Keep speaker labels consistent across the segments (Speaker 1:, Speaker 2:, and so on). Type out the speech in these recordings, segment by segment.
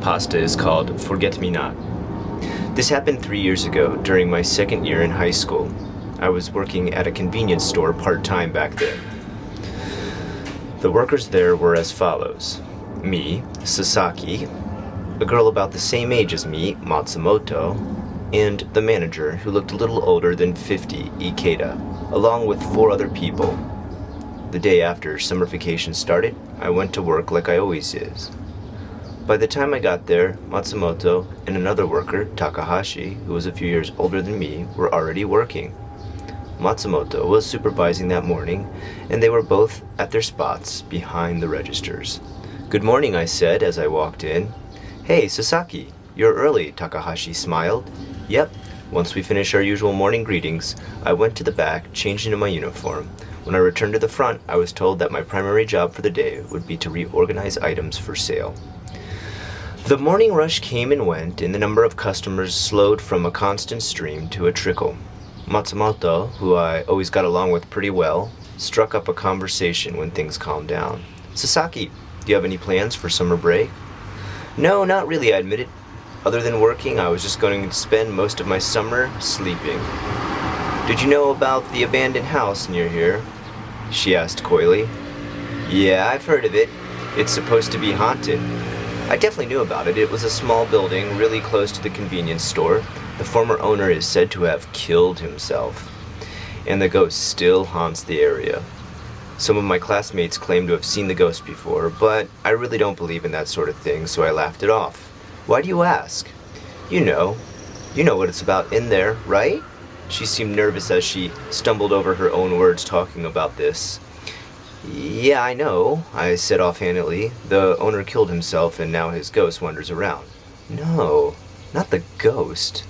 Speaker 1: JPASTA is called Forget Me Not. This happened 3 years ago during my second year in high school. I was working at a convenience store part-time back then. The workers there were as follows: me, Sasaki, a girl about the same age as me, Matsumoto, and the manager, who looked a little older than 50, Ikeda, along with 4 other people. The day after summer vacation started, I went to work like I always is. By the time I got there, Matsumoto and another worker, Takahashi, who was a few years older than me, were already working. Matsumoto was supervising that morning, and they were both at their spots behind the registers. "Good morning," I said as I walked in. "Hey, Sasaki, you're early," Takahashi smiled. "Yep." Once we finished our usual morning greetings, I went to the back, changed into my uniform. When I returned to the front, I was told that my primary job for the day would be to reorganize items for sale. The morning rush came and went, and the number of customers slowed from a constant stream to a trickle. Matsumoto, who I always got along with pretty well, struck up a conversation when things calmed down. "Sasaki, do you have any plans for summer break?" "No, not really," I admitted. "Other than working, I was just going to spend most of my summer sleeping." "Did you know about the abandoned house near here?" she asked coyly. "Yeah, I've heard of it. It's supposed to be haunted." I definitely knew about it. It was a small building really close to the convenience store. The former owner is said to have killed himself, and the ghost still haunts the area. Some of my classmates claim to have seen the ghost before, but I really don't believe in that sort of thing, so I laughed it off. "Why do you ask?" You know what it's about in there, right?" She seemed nervous as she stumbled over her own words talking about this. "Yeah, I know," I said offhandedly. "The owner killed himself and now his ghost wanders around." "No, not the ghost.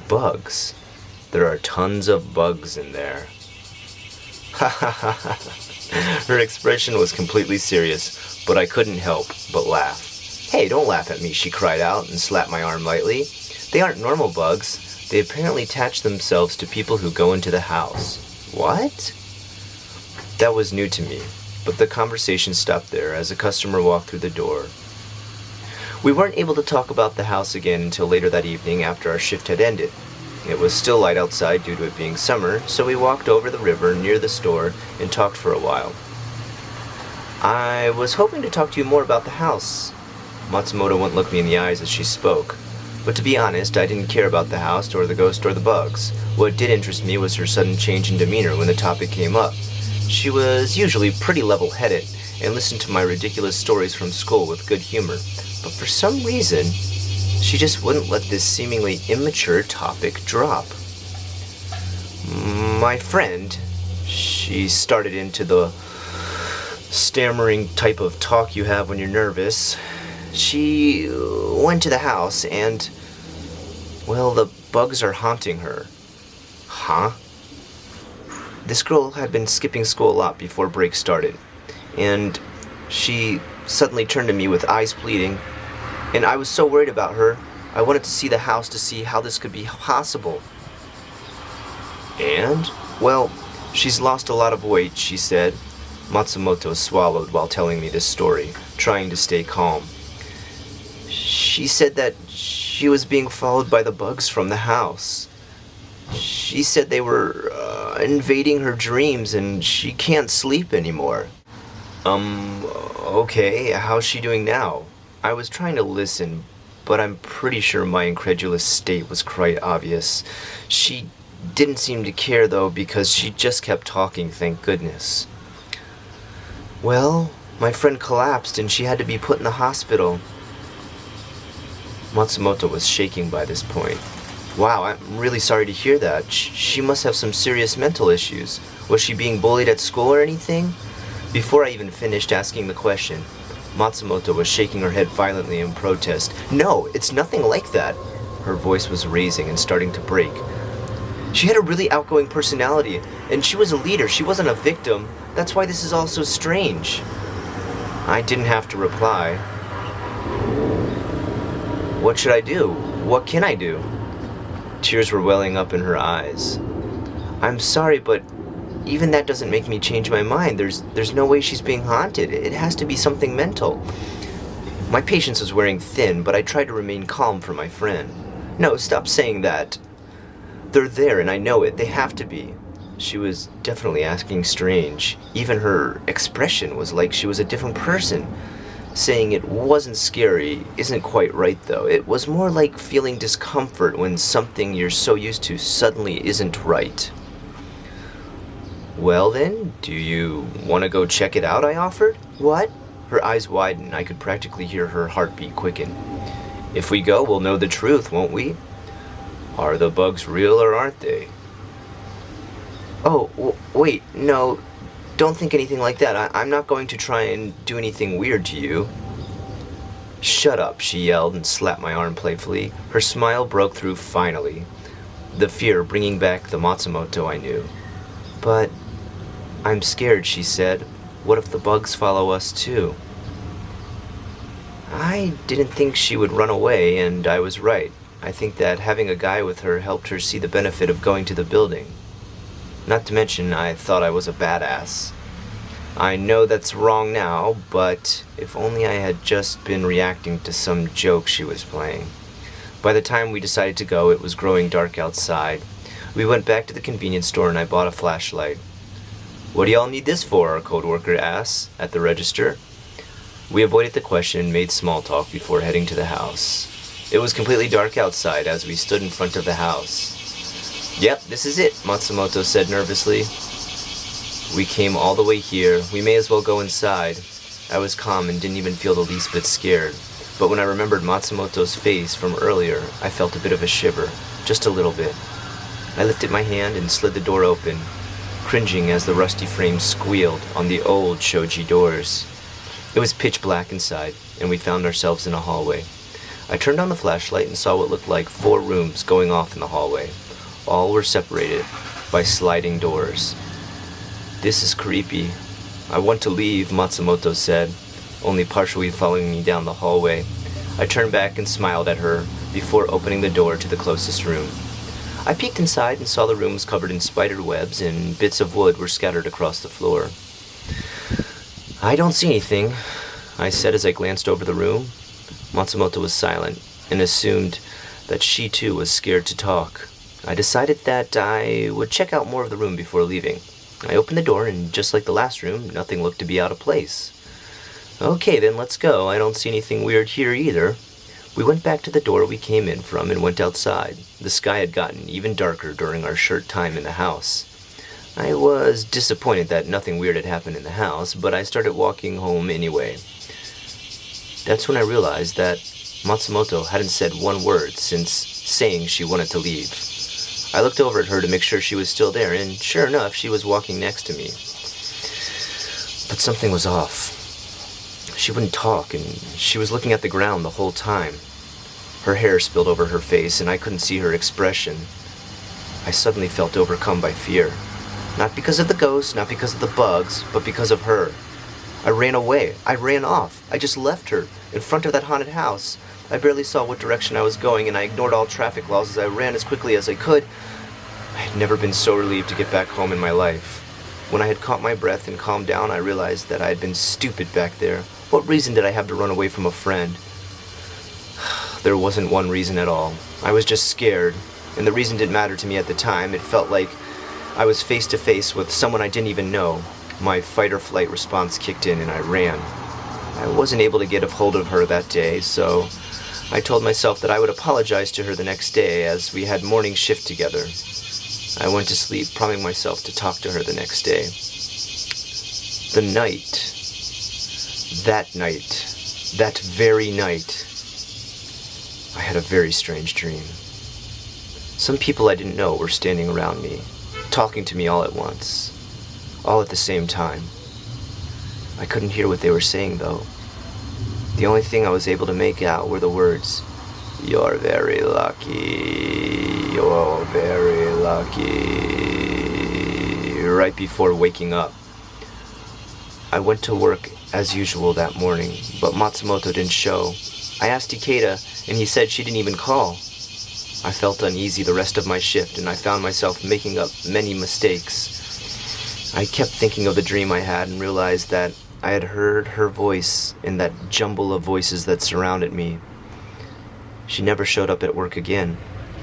Speaker 1: Bugs. There are tons of bugs in there." Ha ha ha ha. Her expression was completely serious, but I couldn't help but laugh. "Hey, don't laugh at me," she cried out and slapped my arm lightly. "They aren't normal bugs. They apparently attach themselves to people who go into the house." "What?" That was new to me, but the conversation stopped there as a customer walked through the door. We weren't able to talk about the house again until later that evening after our shift had ended. It was still light outside due to it being summer, so we walked over the river near the store and talked for a while. "I was hoping to talk to you more about the house." Matsumoto wouldn't look me in the eyes as she spoke. But to be honest, I didn't care about the house or the ghost or the bugs. What did interest me was her sudden change in demeanor when the topic came up. She was usually pretty level-headed and listened to my ridiculous stories from school with good humor, but for some reason, she just wouldn't let this seemingly immature topic drop. "My friend," she started into the stammering type of talk you have when you're nervous, "she went to the house and, well, the bugs are haunting her." "Huh?" This girl had been skipping school a lot before break started, and she suddenly turned to me with eyes bleeding, and I was so worried about her, I wanted to see the house to see how this could be possible. "And? Well, she's lost a lot of weight," she said. Matsumoto swallowed while telling me this story, trying to stay calm. "She said that she was being followed by the bugs from the house. She said they were invading her dreams and she can't sleep anymore." Okay, how's she doing now?" I was trying to listen, but I'm pretty sure my incredulous state was quite obvious. She didn't seem to care though, because she just kept talking, thank goodness. "Well, my friend collapsed and she had to be put in the hospital." Matsumoto was shaking by this point. "Wow, I'm really sorry to hear that. She must have some serious mental issues. Was she being bullied at school or anything?" Before I even finished asking the question, Matsumoto was shaking her head violently in protest. "No, it's nothing like that." Her voice was raising and starting to break. "She had a really outgoing personality, and she was a leader. She wasn't a victim. That's why this is all so strange." I didn't have to reply. What should I do? What can I do? Tears were welling up in her eyes. "I'm sorry, but even that doesn't make me change my mind. There's no way she's being haunted. It has to be something mental." My patience was wearing thin, but I tried to remain calm for my friend. No, stop saying that. They're there and I know it. They have to be. She was definitely acting strange. Even her expression was like she was a different person. Saying it wasn't scary isn't quite right though. It was more like feeling discomfort when something you're so used to suddenly isn't right. Well then, do you want to go check it out, I offered? What? Her eyes widened. I could practically hear her heartbeat quicken. If we go, we'll know the truth, won't we? Are the bugs real or aren't they? Oh, wait, no, don't think anything like that. I'm not going to try and do anything weird to you. Shut up, she yelled and slapped my arm playfully. Her smile broke through finally, the fear bringing back the Matsumoto I knew. But I'm scared, she said. What if the bugs follow us too? I didn't think she would run away, and I was right. I think that having a guy with her helped her see the benefit of going to the building. Not to mention, I thought I was a badass. I know that's wrong now, but if only I had just been reacting to some joke she was playing. By the time we decided to go, it was growing dark outside. We went back to the convenience store and I bought a flashlight. What do y'all need this for? Our code worker asked at the register. We avoided the question and made small talk before heading to the house. It was completely dark outside as we stood in front of the house. Yep, this is it, Matsumoto said nervously. We came all the way here. We may as well go inside. I was calm and didn't even feel the least bit scared. But when I remembered Matsumoto's face from earlier, I felt a bit of a shiver, just a little bit. I lifted my hand and slid the door open, cringing as the rusty frame squealed on the old shoji doors. It was pitch black inside, and we found ourselves in a hallway. I turned on the flashlight and saw what looked like 4 rooms going off in the hallway. All were separated by sliding doors. This is creepy. I want to leave, Matsumoto said, only partially following me down the hallway. I turned back and smiled at her before opening the door to the closest room. I peeked inside and saw the rooms covered in spider webs and bits of wood were scattered across the floor. I don't see anything, I said as I glanced over the room. Matsumoto was silent and assumed that she too was scared to talk. I decided that I would check out more of the room before leaving. I opened the door and just like the last room, nothing looked to be out of place. Okay then, let's go. I don't see anything weird here either. We went back to the door we came in from and went outside. The sky had gotten even darker during our short time in the house. I was disappointed that nothing weird had happened in the house, but I started walking home anyway. That's when I realized that Matsumoto hadn't said one word since saying she wanted to leave. I looked over at her to make sure she was still there, and sure enough, she was walking next to me. But something was off. She wouldn't talk, and she was looking at the ground the whole time. Her hair spilled over her face, and I couldn't see her expression. I suddenly felt overcome by fear. Not because of the ghost, not because of the bugs, but because of her. I ran away. I ran off. I just left her in front of that haunted house. I barely saw what direction I was going, and I ignored all traffic laws as I ran as quickly as I could. I had never been so relieved to get back home in my life. When I had caught my breath and calmed down, I realized that I had been stupid back there. What reason did I have to run away from a friend? There wasn't one reason at all. I was just scared, and the reason didn't matter to me at the time. It felt like I was face to face with someone I didn't even know. My fight or flight response kicked in and I ran. I wasn't able to get a hold of her that day, so I told myself that I would apologize to her the next day as we had morning shift together. I went to sleep, promising myself to talk to her the next day. That very night, I had a very strange dream. Some people I didn't know were standing around me, talking to me all at once, all at the same time. I couldn't hear what they were saying, though. The only thing I was able to make out were the words, "You're very lucky, you're very lucky," right before waking up. I went to work as usual that morning, but Matsumoto didn't show. I asked Ikeda, and he said she didn't even call. I felt uneasy the rest of my shift, and I found myself making up many mistakes. I kept thinking of the dream I had and realized that I had heard her voice in that jumble of voices that surrounded me. She never showed up at work again.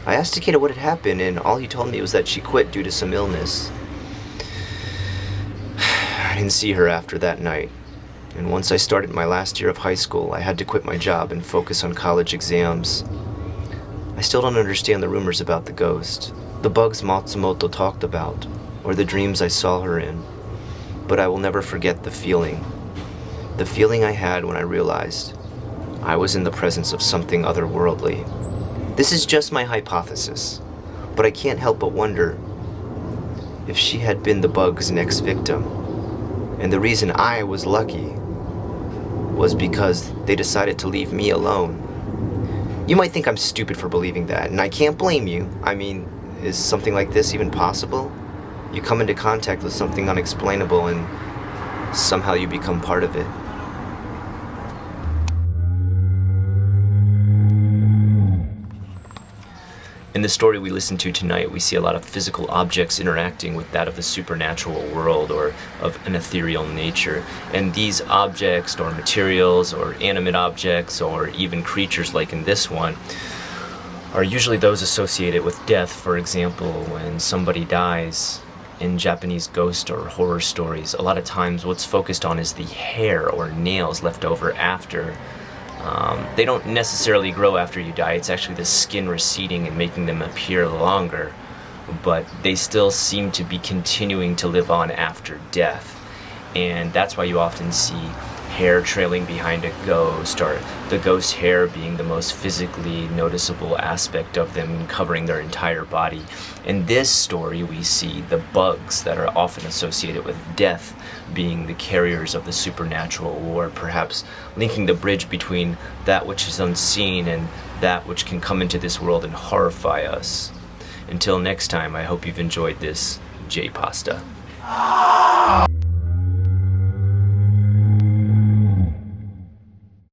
Speaker 1: I asked Takeda what had happened, and all he told me was that she quit due to some illness. I didn't see her after that night. And once I started my last year of high school, I had to quit my job and focus on college exams. I still don't understand the rumors about the ghost, the bugs Matsumoto talked about, or the dreams I saw her in. But I will never forget the feeling I had when I realized I was in the presence of something otherworldly. This is just my hypothesis, but I can't help but wonder if she had been the bug's next victim. And the reason I was lucky was because they decided to leave me alone. You might think I'm stupid for believing that, and I can't blame you. I mean, is something like this even possible? You come into contact with something unexplainable and somehow you become part of it. In the story we listened to tonight, we see a lot of physical objects interacting with that of the supernatural world or of an ethereal nature. And these objects or materials or animate objects or even creatures like in this one are usually those associated with death. For example, when somebody dies in Japanese ghost or horror stories, a lot of times what's focused on is the hair or nails left over after. They don't necessarily grow after you die. It's actually the skin receding and making them appear longer, but they still seem to be continuing to live on after death. And that's why you often see hair trailing behind a ghost, or the ghost hair being the most physically noticeable aspect of them, covering their entire body. In this story, we see the bugs that are often associated with death being the carriers of the supernatural, or perhaps linking the bridge between that which is unseen and that which can come into this world and horrify us. Until next time, I hope you've enjoyed this JPASTA.